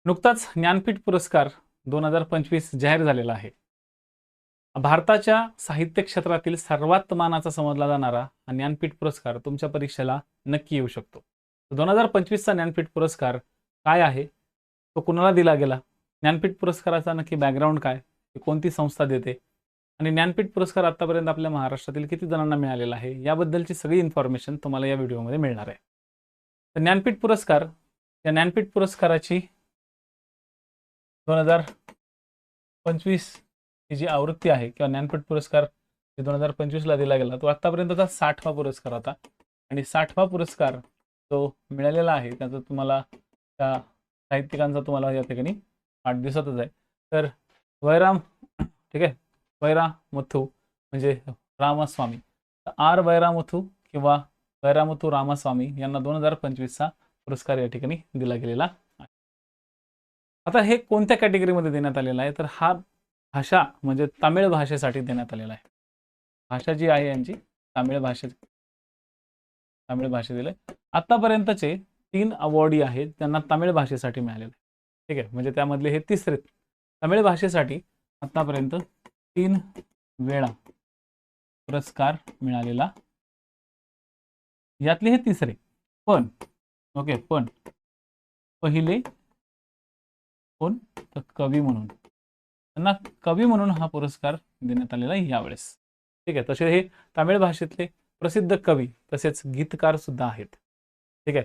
नुकताच ज्ञानपीठ पुरस्कार 2025 जाहीर झालेला आहे. भारताच्या साहित्य क्षेत्रातील सर्वात मानाचा समजला जाणारा हा ज्ञानपीठ पुरस्कार तुमच्या परीक्षेला नक्की येऊ शकतो. 2025 चा ज्ञानपीठ पुरस्कार काय आहे? तो कुणाला दिला गेला? ज्ञानपीठ पुरस्काराचा नक्की बॅकग्राऊंड काय? कोणती संस्था देते? आणि ज्ञानपीठ पुरस्कार आतापर्यंत आपल्या महाराष्ट्रातील किती जणांना मिळालेला आहे? याबद्दलची सगळी इन्फॉर्मेशन तुम्हाला या व्हिडिओमध्ये मिळणार आहे. तर ज्ञानपीठ पुरस्कार या ज्ञानपीठ पुरस्काराची 2025 ही जी आवृत्ती आहे किंवा ज्ञानपीठ पुरस्कार 2025 ला दिला गेला तो आतापर्यंतचा 60वा पुरस्कार होता आणि 60वा पुरस्कार जो मिळालेला आहे त्याचा तुम्हाला त्या साहित्यिकांचा तुम्हाला या ठिकाणी पाठ दिसतच आहे. तर वैराम ठीक आहे, वैरामुथू म्हणजे रामस्वामी, आर वैरामुथू किंवा वैरामुथू रामस्वामी यांना 2025 चा पुरस्कार या ठिकाणी दिला गेलेला आहे. आता हे कोणत्या कॅटेगरीमध्ये देण्यात आलेला आहे? तर हा भाषा म्हणजे तमिळ भाषेसाठी देण्यात आलेला आहे. भाषा जी आहे यांची तमिळ भाषेतील आतापर्यंतचे 3 अवॉर्डी आहेत त्यांना तमिळ भाषेसाठी मिळालेले. ठीक आहे, म्हणजे त्यामधले हे तिसरे तमिळ भाषेसाठी आतापर्यंत 3 वेळा पुरस्कार मिळालेला, यातले हे तिसरे. पण पहिले कोण? तर कवी म्हणून, त्यांना कवी म्हणून हा पुरस्कार देण्यात आलेला आहे यावेळेस. ठीक आहे, तसे हे तमिळ भाषेतले प्रसिद्ध कवी तसेच गीतकार सुद्धा आहेत. ठीक आहे,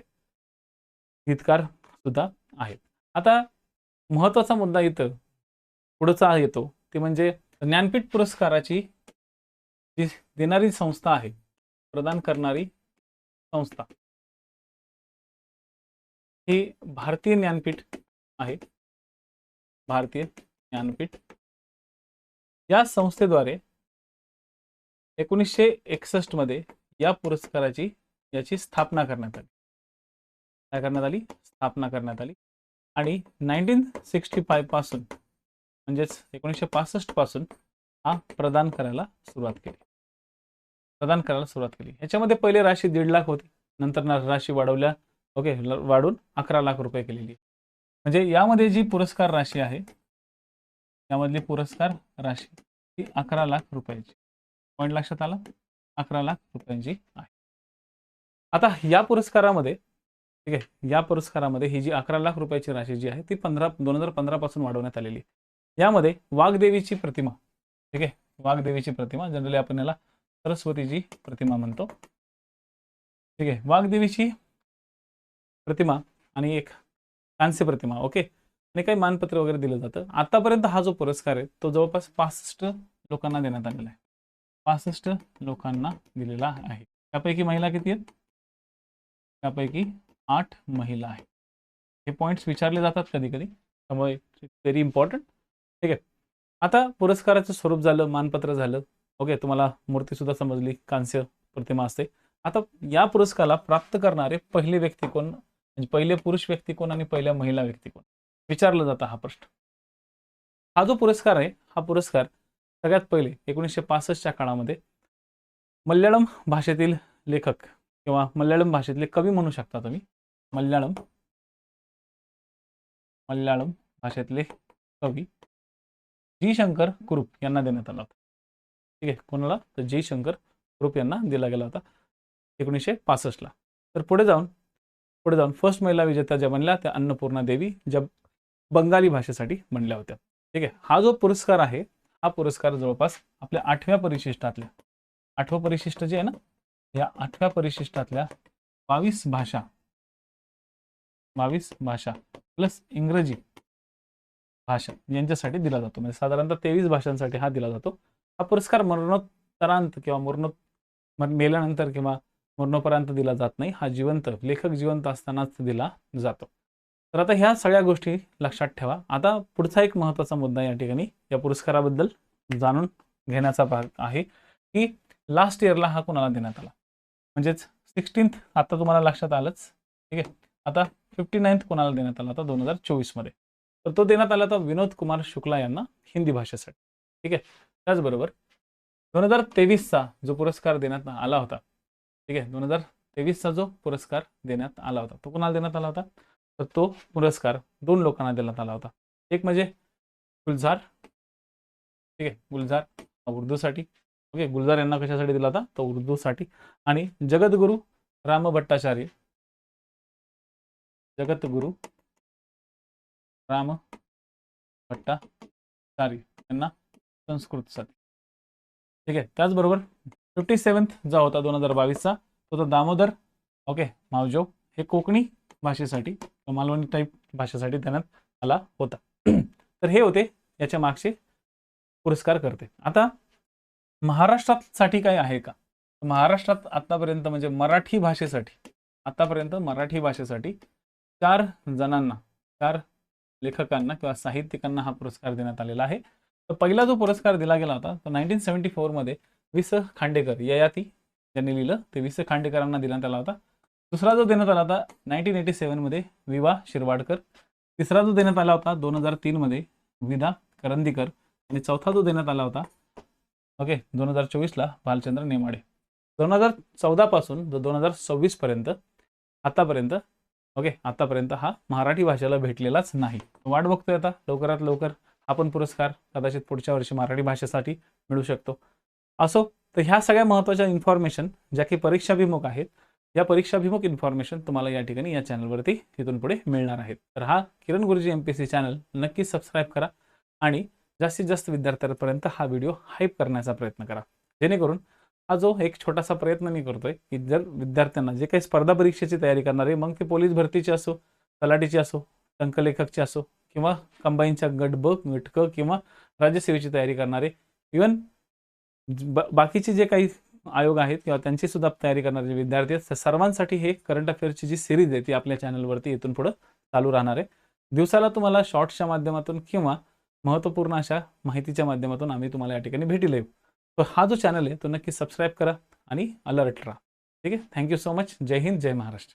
गीतकार सुद्धा आहेत. आता महत्वाचा मुद्दा इथं पुढचा येतो ते म्हणजे ज्ञानपीठ पुरस्काराची जी देणारी संस्था आहे, प्रदान करणारी संस्था ही भारतीय ज्ञानपीठ आहे. भारतीय ज्ञानपीठ या संस्थेद्वारे 1961 मध्ये या पुरस्काराची याची स्थापना करण्यात आली. काय करण्यात आली? स्थापना करण्यात आली. आणि 1965 पासून म्हणजेच 1965 पासून हा प्रदान करायला सुरुवात केली. ह्याच्यामध्ये पहिले राशी 1.5 लाख होती, नंतर राशी वाढवल्या वाढून 11 लाख रुपये केलेली. म्हणजे यामध्ये जी पुरस्कार राशी आहे त्यामधली पुरस्कार राशी ही 11 लाख रुपयाची. पॉईंट लक्षात आला? 11 लाख रुपयांची आहे. आता या पुरस्कारामध्ये ठीक आहे, या पुरस्कारामध्ये ही जी 11 लाख रुपयाची राशी जी आहे ती 2015 पासून वाढवण्यात आलेली. यामध्ये वाग्देवीची प्रतिमा, ठीक आहे, वाग्देवीची प्रतिमा, जनरली आपण याला सरस्वतीची प्रतिमा म्हणतो. ठीक आहे, वाग्देवीची प्रतिमा आणि एक कांस्य प्रतिमा. ओके, आणि काही मानपत्र वगैरे दिलं जातं. आतापर्यंत हा जो पुरस्कार आहे तो जवळपास 65 लोकांना देण्यात आलेला आहे. 65 लोकांना दिलेला आहे. त्यापैकी महिला किती आहेत? त्यापैकी 8 महिला आहेत. हे पॉइंट्स विचारले जातात कधी कधी, त्यामुळे व्हेरी इम्पॉर्टंट. ठीक आहे, आता पुरस्काराचं स्वरूप झालं, मानपत्र झालं. ओके, तुम्हाला मूर्ती सुद्धा समजली, कांस्य प्रतिमा असते. आता या पुरस्काराला प्राप्त करणारे पहिले व्यक्ती कोण, म्हणजे पहिले पुरुष व्यक्ती कोण आणि पहिल्या महिला व्यक्ती कोण, विचारलं जातं हा प्रश्न. हा जो पुरस्कार आहे हा पुरस्कार सगळ्यात पहिले 1965च्या काळामध्ये मल्याळम भाषेतील लेखक किंवा मल्याळम भाषेतले कवी म्हणू शकता तुम्ही, मल्याळम भाषेतले कवी जी शंकर कुरूप यांना देण्यात आला होता. ठीक आहे, कोणाला? तर जी शंकर कुरूप यांना दिला गेला होता 1965 ला. तर पुढे जाऊन फर्स्ट महिला विजेत्या ज्या बनल्या त्या अन्नपूर्णा देवी, ज्या बंगाली भाषेसाठी बनल्या होत्या. ठीक आहे, हा जो पुरस्कार आहे हा पुरस्कार जवळपास आपल्या 8व्या परिशिष्टातल्या, 8वं परिशिष्ट जे आहे ना, या 8व्या परिशिष्टातल्या 22 भाषा प्लस इंग्रजी भाषा यांच्यासाठी दिला जातो. म्हणजे साधारणतः 23 भाषांसाठी हा दिला जातो. हा पुरस्कार मरणोत्तरांत किंवा मेल्यानंतर किंवा मरणोपरांत दिला जात नाही. हा लेखक जिवंत असतानाच दिला जातो. तर आता ह्या सगळ्या गोष्टी लक्षात ठेवा. आता पुढचा एक महत्त्वाचा मुद्दा या ठिकाणी या पुरस्काराबद्दल जाणून घेण्याचा भाग आहे की लास्ट इयरला हा कोणाला देण्यात आला, म्हणजेच 16th आता तुम्हाला लक्षात आलंच. ठीक आहे, आता 59th कोणाला देण्यात आला होता 2024 मध्ये. तर तो देण्यात आला होता विनोद कुमार शुक्ला यांना हिंदी भाषेसाठी. ठीक आहे, त्याचबरोबर 2023चा जो पुरस्कार देण्यात आला होता, ठीक आहे, 2023चा जो पुरस्कार देण्यात आला होता तो कोणाला देण्यात आला होता? तर तो पुरस्कार 2 लोकांना देण्यात आला होता. एक म्हणजे गुलजार, ठीक आहे, गुलजार उर्दूसाठी. ओके, गुलजार यांना कशासाठी दिला होता? तो उर्दूसाठी. आणि जगद्गुरू राम भट्टाचार्य, जगद्गुरू राम भट्टाचार्य यांना संस्कृतसाठी. ठीक आहे. त्याचबरोबर 57th जो होता 2022चा तो तर दामोदर ओके मावजो हे कोकणी भाषेसाठी मालवणी टाईप भाषेसाठी देण्यात आला होता. तर हे होते याच्या मागचे पुरस्कार करते. आता महाराष्ट्रासाठी काय आहे का? महाराष्ट्रात आतापर्यंत म्हणजे मराठी भाषेसाठी आतापर्यंत मराठी भाषेसाठी 4 जणांना 4 लेखकांना किंवा साहित्यिकांना हा पुरस्कार देण्यात आलेला आहे. तर पहिला जो पुरस्कार दिला गेला होता तो 1974 मध्ये वि स खांडेकर ययाती ज्यांनी लिहिलं ते वि स खांडेकरांना देण्यात आला होता. दुसरा जो देण्यात आला होता 1987 मध्ये विवा शिरवाडकर. तिसरा जो देण्यात आला होता 2003 मध्ये विदा करंदीकर. आणि चौथा जो देण्यात आला होता ओके 2024ला भालचंद्र नेमाडे. 2014 पासून 2026 पर्यंत आतापर्यंत ओके आतापर्यंत हा मराठी भाषेला भेटलेलाच नाही. वाट बघतोय आता लवकरात लवकर आपण पुरस्कार कदाचित पुढच्या वर्षी मराठी भाषेसाठी मिळू शकतो. असो, तर ह्या सगळ्या महत्त्वाच्या इन्फॉर्मेशन ज्या की परीक्षाभिमुख आहेत या परीक्षाभिमुख इन्फॉर्मेशन तुम्हाला या ठिकाणी या चॅनलवरती इथून पुढे मिळणार आहेत. तर हा किरण गुरुजी MPSC चॅनल नक्की सबस्क्राईब करा आणि जास्तीत जास्त विद्यार्थ्यांपर्यंत हा व्हिडिओ हाईप करण्याचा प्रयत्न करा, जेणेकरून हा जो एक छोटासा प्रयत्न मी करतोय की जर विद्यार्थ्यांना जे काही स्पर्धा परीक्षेची तयारी करणारे मग ते पोलीस भरतीची असो, तलाठीची असो, टंकलेखकची असो किंवा कंबाईनच्या गट ब गट क किंवा राज्यसेवेची तयारी करणारे इवन बाकीचे जे काही आयोग आहेत किंवा त्यांची सुद्धा तयारी करणारे जे विद्यार्थी आहेत सर्वांसाठी हे करंट अफेअर्सची जी सिरीज आहे ती आपल्या चॅनलवरती इथून पुढे चालू राहणार आहे. दिवसाला तुम्हाला शॉर्ट्सच्या माध्यमातून किंवा महत्त्वपूर्ण अशा माहितीच्या माध्यमातून आम्ही तुम्हाला या ठिकाणी भेटीला येऊ. तर हा जो चॅनल आहे तो नक्की सबस्क्राईब करा आणि अलर्ट राहा. ठीक आहे. Thank you so much. जय हिंद, जय महाराष्ट्र.